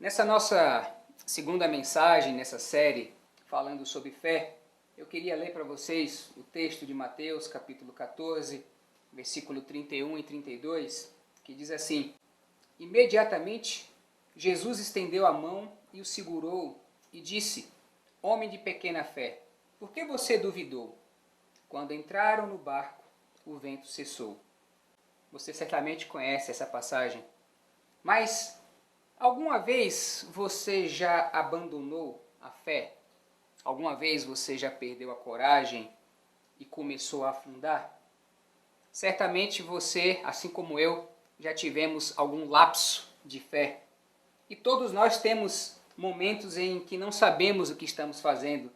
Nessa nossa segunda mensagem, nessa série, falando sobre fé, eu queria ler para vocês o texto de Mateus, capítulo 14, versículo 31 e 32, que diz assim: Imediatamente, Jesus estendeu a mão e o segurou e disse: Homem de pequena fé, por que você duvidou? Quando entraram no barco, o vento cessou. Você certamente conhece essa passagem, mas alguma vez você já abandonou a fé? Alguma vez você já perdeu a coragem e começou a afundar? Certamente você, assim como eu, já tivemos algum lapso de fé. E todos nós temos momentos em que não sabemos o que estamos fazendo.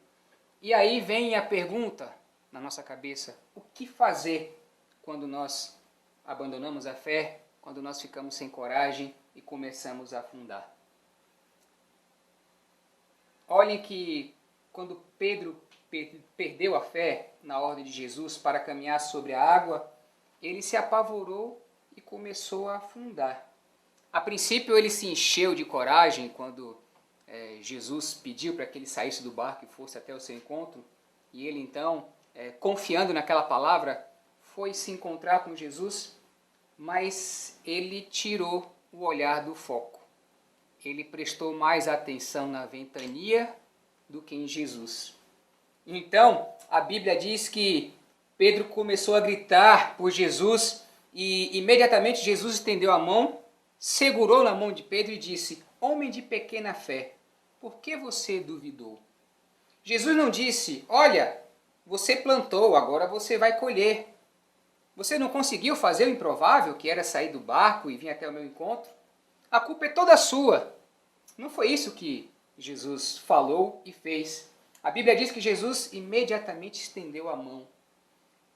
E aí vem a pergunta na nossa cabeça: o que fazer quando nós abandonamos a fé, quando nós ficamos sem coragem e começamos a afundar? Olhem que quando Pedro perdeu a fé na ordem de Jesus para caminhar sobre a água, ele se apavorou e começou a afundar. A princípio ele se encheu de coragem quando Jesus pediu para que ele saísse do barco e fosse até o seu encontro, e ele então, confiando naquela palavra, foi se encontrar com Jesus, mas ele tirou o olhar do foco. Ele prestou mais atenção na ventania do que em Jesus. Então, a Bíblia diz que Pedro começou a gritar por Jesus e imediatamente Jesus estendeu a mão, segurou na mão de Pedro e disse: Homem de pequena fé, por que você duvidou? Jesus não disse: olha, você plantou, agora você vai colher. Você não conseguiu fazer o improvável, que era sair do barco e vir até o meu encontro? A culpa é toda sua. Não foi isso que Jesus falou e fez. A Bíblia diz que Jesus imediatamente estendeu a mão.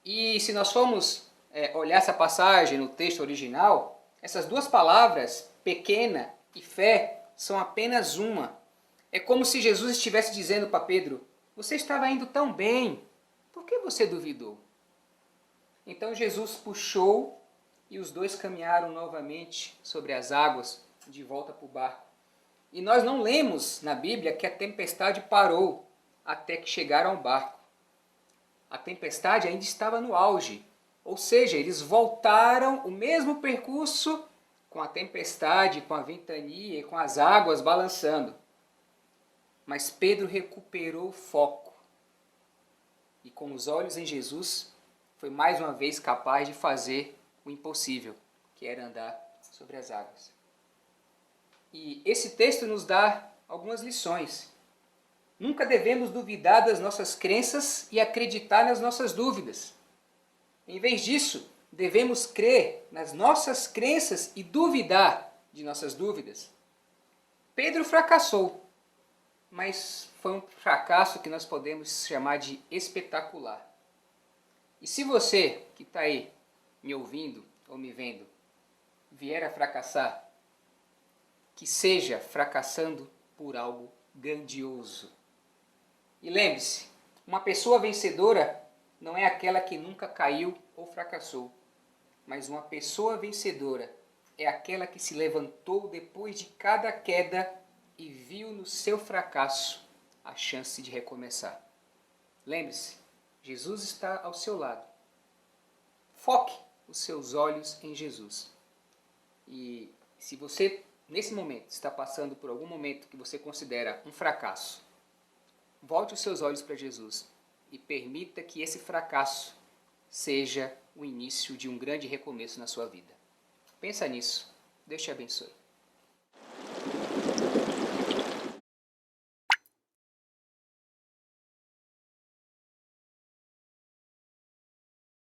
E se nós formos olhar essa passagem no texto original, essas duas palavras, pequena e fé, são apenas uma. É como se Jesus estivesse dizendo para Pedro: você estava indo tão bem, por que você duvidou? Então Jesus puxou e os dois caminharam novamente sobre as águas, de volta para o barco. E nós não lemos na Bíblia que a tempestade parou até que chegaram ao barco. A tempestade ainda estava no auge, ou seja, eles voltaram o mesmo percurso com a tempestade, com a ventania e com as águas balançando. Mas Pedro recuperou o foco e, com os olhos em Jesus, foi mais uma vez capaz de fazer o impossível, que era andar sobre as águas. E esse texto nos dá algumas lições. Nunca devemos duvidar das nossas crenças e acreditar nas nossas dúvidas. Em vez disso, devemos crer nas nossas crenças e duvidar de nossas dúvidas. Pedro fracassou, mas foi um fracasso que nós podemos chamar de espetacular. E se você que está aí me ouvindo ou me vendo vier a fracassar, que seja fracassando por algo grandioso. E lembre-se, uma pessoa vencedora não é aquela que nunca caiu ou fracassou, mas uma pessoa vencedora é aquela que se levantou depois de cada queda e viu no seu fracasso a chance de recomeçar. Lembre-se, Jesus está ao seu lado. Foque os seus olhos em Jesus. E se você, nesse momento, está passando por algum momento que você considera um fracasso, volte os seus olhos para Jesus e permita que esse fracasso seja o início de um grande recomeço na sua vida. Pensa nisso. Deus te abençoe.